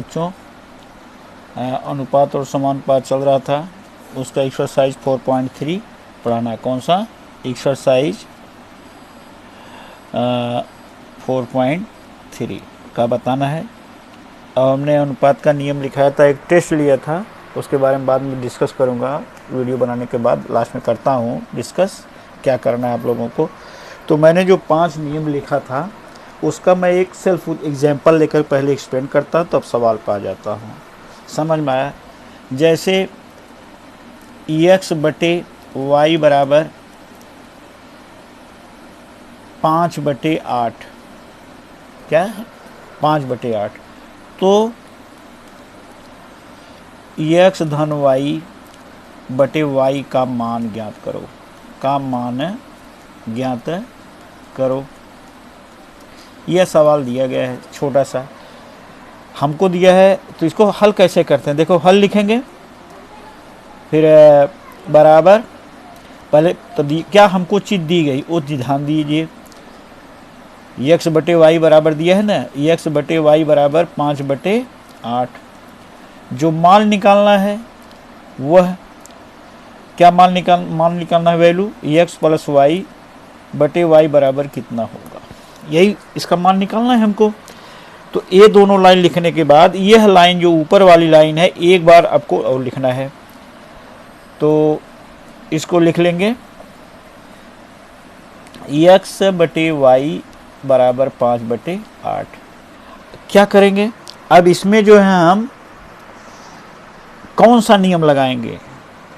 बच्चों अनुपात और समानुपात चल रहा था, उसका एक्सरसाइज 4.3 पढ़ाना। कौन सा एक्सरसाइज 4.3 का बताना है। अब हमने अनुपात का नियम लिखाया था, एक टेस्ट लिया था, उसके बारे में बाद में डिस्कस करूँगा, वीडियो बनाने के बाद लास्ट में करता हूँ डिस्कस क्या करना है आप लोगों को। तो मैंने जो 5 नियम लिखा था उसका मैं एक सेल्फ एग्जाम्पल लेकर पहले एक्सप्लेन करता, तब सवाल पा जाता हूँ। समझ में आया? जैसे x/y बराबर 5/8, क्या है 5/8, तो x धन y/y का मान ज्ञात करो, का मान ज्ञात करो। यह सवाल दिया गया है, छोटा सा हमको दिया है। तो इसको हल कैसे करते हैं, देखो हल लिखेंगे, फिर बराबर, पहले तो क्या हमको चीज़ दी गई वो ध्यान दीजिए। x/y बराबर दिया है ना, x/y बराबर 5/8। जो मान निकालना है वह क्या मान निकालना है, वैल्यू x + y/y बराबर कितना होगा, यही इसका मान निकालना है हमको। तो ये दोनों लाइन लिखने के बाद यह लाइन जो ऊपर वाली लाइन है एक बार आपको और लिखना है, तो इसको लिख लेंगे x/y बराबर 5/8। क्या करेंगे अब इसमें जो है हम कौन सा नियम लगाएंगे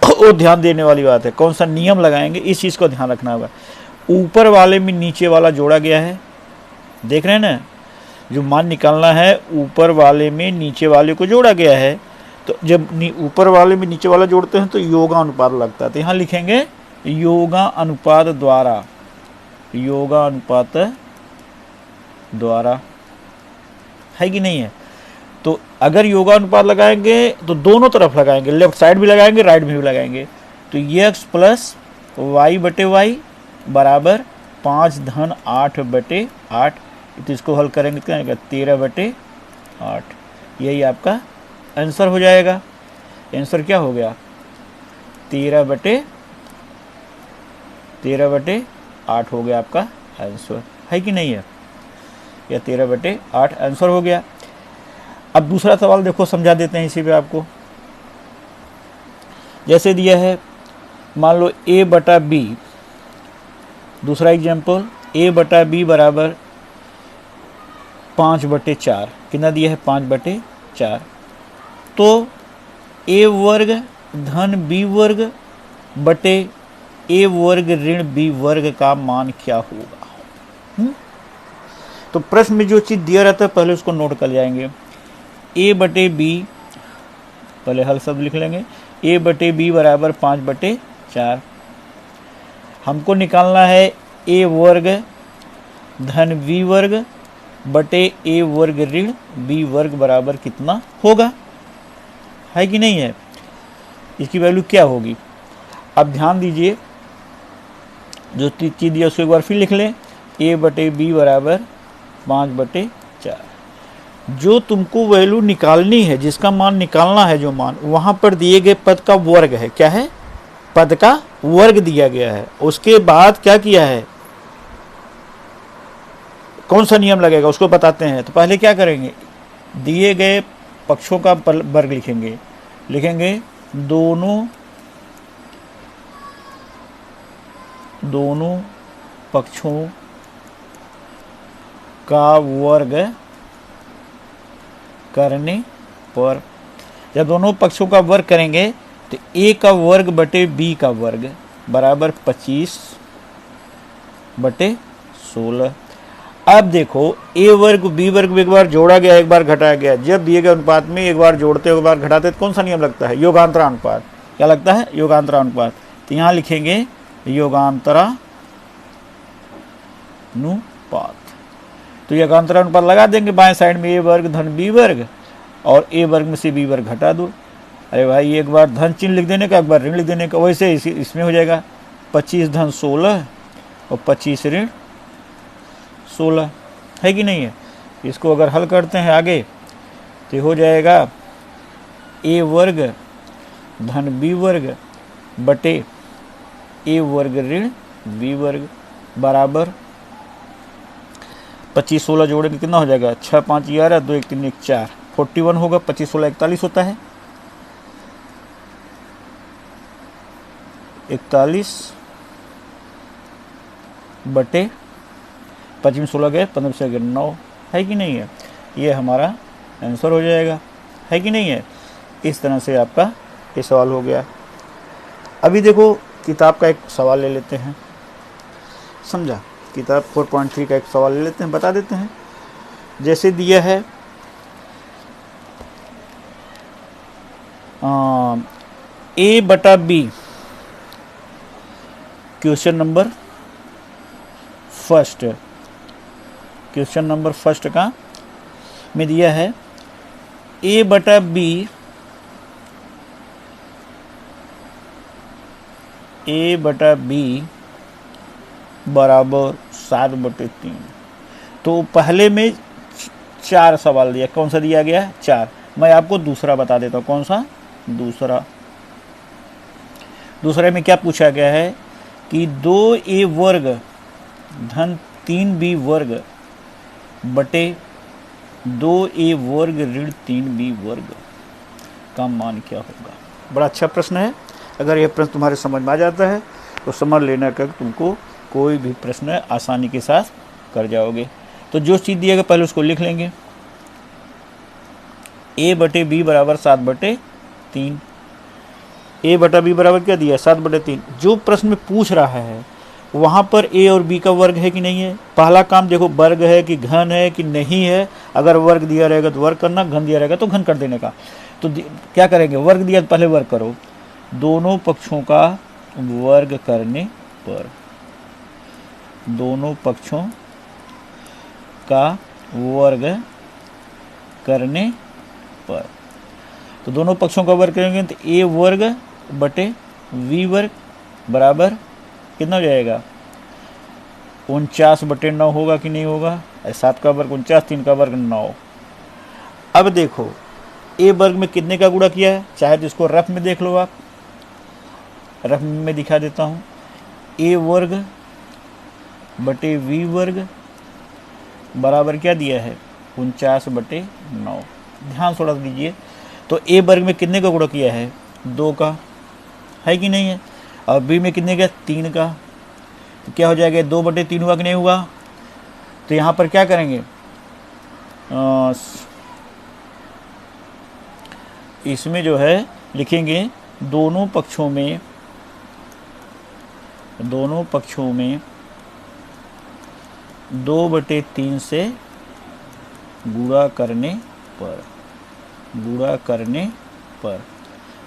वो ध्यान देने वाली बात है। कौन सा नियम लगाएंगे इस चीज़ को ध्यान रखना होगा। ऊपर वाले में नीचे वाला जोड़ा गया है, देख रहे हैं ना, जो मान निकालना है ऊपर वाले में नीचे वाले को जोड़ा गया है। तो जब ऊपर वाले में नीचे वाला जोड़ते हैं तो योगानुपात लगता है। तो यहाँ लिखेंगे योगानुपात द्वारा, योगानुपात द्वारा, है कि नहीं है। तो अगर योगानुपात लगाएंगे तो दोनों तरफ लगाएंगे, लेफ्ट साइड भी लगाएंगे राइट में भी लगाएंगे। तो x + y/y बराबर 5 धन 8/8। तो इसको हल करेंगे तो क्या आएगा 13/8। यही आपका आंसर हो जाएगा। आंसर क्या हो गया 13/8 हो गया आपका आंसर, है कि नहीं है। या 13/8 आंसर हो गया। अब दूसरा सवाल देखो, समझा देते हैं इसी पे आपको। जैसे दिया है मान लो a/b, दूसरा एग्जाम्पल a/b बराबर 5/4। कितना दिया है 5/4। तो a वर्ग धन b वर्ग बटे a वर्ग ऋण b वर्ग का मान क्या होगा। तो प्रश्न में जो चीज़ दिया रहता है पहले उसको नोट कर जाएंगे। a/b, पहले हल शब्द लिख लेंगे, a/b बराबर 5/4। हमको निकालना है a वर्ग धन b वर्ग बटे a वर्ग ऋण b वर्ग बराबर कितना होगा, है कि नहीं है। इसकी वैल्यू क्या होगी। अब ध्यान दीजिए, जो चीज़ दिया उसको एक बार फिर लिख लें, a/b बराबर 5/4। जो तुमको वैल्यू निकालनी है, जिसका मान निकालना है, जो मान वहाँ पर दिए गए पद का वर्ग है, क्या है पद का वर्ग दिया गया है। उसके बाद क्या किया है, कौन सा नियम लगेगा उसको बताते हैं। तो पहले क्या करेंगे, दिए गए पक्षों का वर्ग लिखेंगे, दोनों पक्षों का वर्ग करने पर, जब दोनों पक्षों का वर्ग करेंगे तो a का वर्ग बटे b का वर्ग बराबर 25/16। अब देखो a वर्ग b वर्ग एक बार जोड़ा गया एक बार घटाया गया। जब दिए गए अनुपात में एक बार जोड़ते एक बार घटाते तो कौन सा नियम लगता है, योगांतरानुपात। क्या लगता है, योगांतरानुपात। तो यहाँ लिखेंगे योगांतरानुपात। तो योगांतरानुपात लगा देंगे बाएं साइड में, a वर्ग धन b वर्ग, और a वर्ग में से b वर्ग घटा दो। अरे भाई एक बार धन चिन्ह लिख देने का एक बार ऋण लिख देने का, वैसे इसमें हो जाएगा 25 धन 16 और 25 ऋण 16, है कि नहीं है। इसको अगर हल करते हैं आगे तो हो जाएगा ए वर्ग धन बी वर्ग बटे ए वर्ग ऋण बी वर्ग बराबर 25 16 जोड़ेंगे कितना हो जाएगा 6 5 11 2 1 3 1 4 41 होगा। 25 16 41 होता है 41 बटे 25 16 गए 15 से गए 9 है कि नहीं है। ये हमारा आंसर हो जाएगा है कि नहीं है। इस तरह से आपका ये सवाल हो गया। अभी देखो किताब का एक सवाल ले लेते हैं, समझा। किताब 4.3 का एक सवाल ले लेते हैं, बता देते हैं। जैसे दिया है ए बटा B, question number first, question number first का में दिया है ए बटा बी, ए बटा बी बराबर 7/3। तो पहले में 4 सवाल दिया, कौन सा दिया गया 4। मैं आपको दूसरा बता देता हूँ, कौन सा दूसरे में क्या पूछा गया है कि 2a वर्ग धन 3b वर्ग बटे 2a वर्ग ऋण 3b वर्ग का मान क्या होगा। बड़ा अच्छा प्रश्न है। अगर यह प्रश्न तुम्हारे समझ में आ जाता है तो समझ लेना कि तुमको कोई भी प्रश्न आसानी के साथ कर जाओगे। तो जो चीज़ दिएगा पहले उसको लिख लेंगे। a बटे बी बराबर 7/3। a बटा बी बराबर क्या दिया 7/3। जो प्रश्न में पूछ रहा है वहाँ पर a और b का वर्ग है कि नहीं है। पहला काम देखो वर्ग है कि घन है कि नहीं है। अगर वर्ग दिया रहेगा तो वर्ग करना, घन दिया रहेगा तो घन कर देने का। तो क्या करेंगे, वर्ग दिया तो पहले वर्ग करो। दोनों पक्षों का वर्ग करने पर, दोनों पक्षों का वर्ग करने पर, तो दोनों पक्षों का वर्ग करेंगे तो a वर्ग बटे v वर्ग बराबर कितना हो जाएगा 49/9 होगा कि नहीं होगा। 7 का वर्ग 49, 3 का वर्ग 9। अब देखो a वर्ग में कितने का गुणा किया है, चाहे तो इसको रफ में देख लो आप, रफ में दिखा देता हूँ। a वर्ग बटे v वर्ग बराबर क्या दिया है 49/9। ध्यान थोड़ा दीजिए। तो a वर्ग में कितने का गुणा किया है 2 का, है कि नहीं है। और b में कितने का 3 का, तो क्या हो जाएगा 2/3 हुआ कि नहीं हुआ। तो यहाँ पर क्या करेंगे, इसमें जो है लिखेंगे दोनों पक्षों में 2/3 से गुणा करने पर,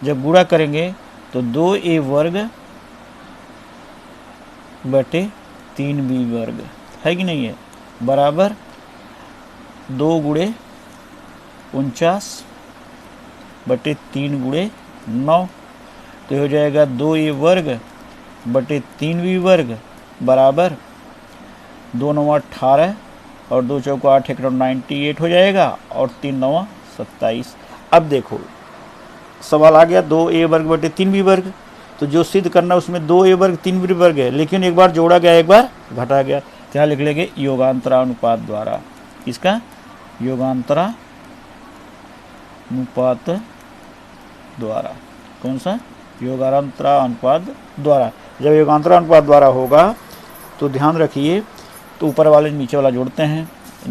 जब गुणा करेंगे तो 2a वर्ग बटे 3b वर्ग है कि नहीं है बराबर 2 गुणे 49/3 गुणे 9। तो हो जाएगा 2a वर्ग बटे 3b वर्ग बराबर 2 9 18 और 2 चौको 8 1 98 हो जाएगा और 3 9 27। अब देखो सवाल आ गया 2a वर्ग बटे 3b वर्ग, तो जो सिद्ध करना उसमें 2a वर्ग 3b वर्ग है, लेकिन एक बार जोड़ा गया एक बार घटा गया। तो यहाँ लिख लेंगे योगांतरानुपात द्वारा। इसका योगांतरानुपात द्वारा, कौन सा योगांतरानुपात द्वारा। जब योगांतरानुपात द्वारा होगा तो ध्यान रखिए, तो ऊपर वाले नीचे वाला जोड़ते हैं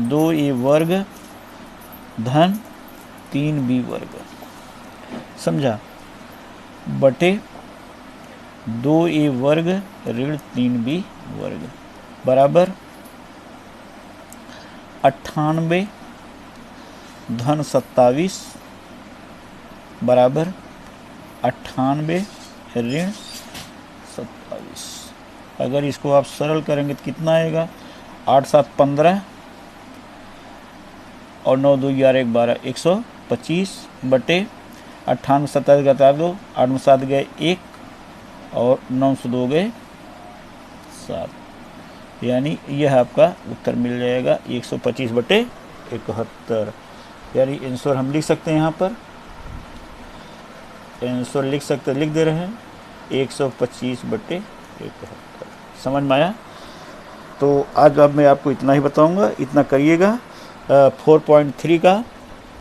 2a वर्ग धन 3b वर्ग, समझा, बटे 2a वर्ग ऋण 3b वर्ग बराबर 98 धन 27 बराबर 98 ऋण 27। अगर इसको आप सरल करेंगे तो कितना आएगा 8 7 15 और 9 2 11 1 12 125 बटे 98 27 घटा दो, 8 में 7 गए 1 और 9 से 2 गए 7, यानी यह आपका उत्तर मिल जाएगा 125/71। यानी आंसर हम लिख सकते हैं, यहाँ पर आंसर लिख सकते, लिख दे रहे हैं 125/175। समझ में आया? तो आज अब मैं आपको इतना ही बताऊंगा, इतना करिएगा। 4.3 का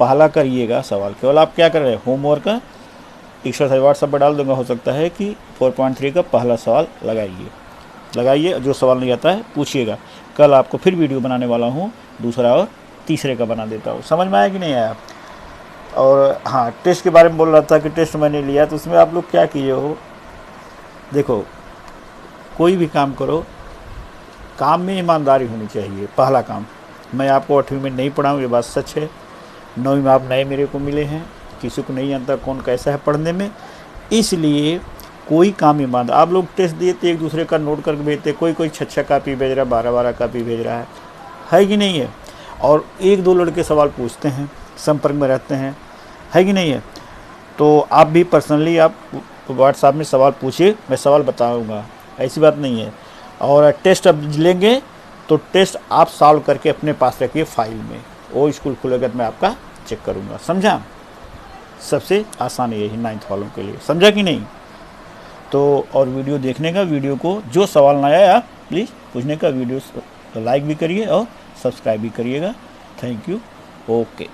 पहला करिएगा सवाल। केवल आप क्या कर रहे हैं, होमवर्क का एक्सरसाइज व्हाट्सएप पर डाल दूंगा, हो सकता है कि 4.3 का पहला सवाल लगाइए। जो सवाल नहीं आता है पूछिएगा। कल आपको फिर वीडियो बनाने वाला हूँ, दूसरा और तीसरे का बना देता हूँ। समझ में आया कि नहीं आया? और हाँ, टेस्ट के बारे में बोल रहा था कि टेस्ट मैंने लिया, तो उसमें आप लोग क्या किए हो, देखो कोई भी काम करो, काम में ईमानदारी होनी चाहिए। पहला काम, मैं आपको 8वीं में नहीं पढ़ाऊँ, ये बात सच है। 9वीं में आप नए मेरे को मिले हैं, किसी को नहीं जानता कौन कैसा है पढ़ने में, इसलिए कोई काम ईमानदार। आप लोग टेस्ट दिए तो एक दूसरे का नोट करके भेजते, कोई 6 कापी भेज रहा है, 12 कापी भेज रहा है कि नहीं है? और 1-2 लड़के सवाल पूछते हैं, संपर्क में रहते हैं, है कि नहीं है? तो आप भी पर्सनली आप व्हाट्सएप में सवाल पूछिए, मैं सवाल बताऊंगा, ऐसी बात नहीं है। और टेस्ट अब लेंगे तो टेस्ट आप सॉल्व करके अपने पास रखिए फाइल में, वो स्कूल खुलेगा तो मैं आपका चेक करूंगा। समझा? सबसे आसान यही 9th वालों के लिए, समझा कि नहीं? तो और वीडियो देखने का, वीडियो को जो सवाल ना आया प्लीज़ पूछने का, वीडियो लाइक भी करिए और सब्सक्राइब भी करिएगा। Thank you. ओके।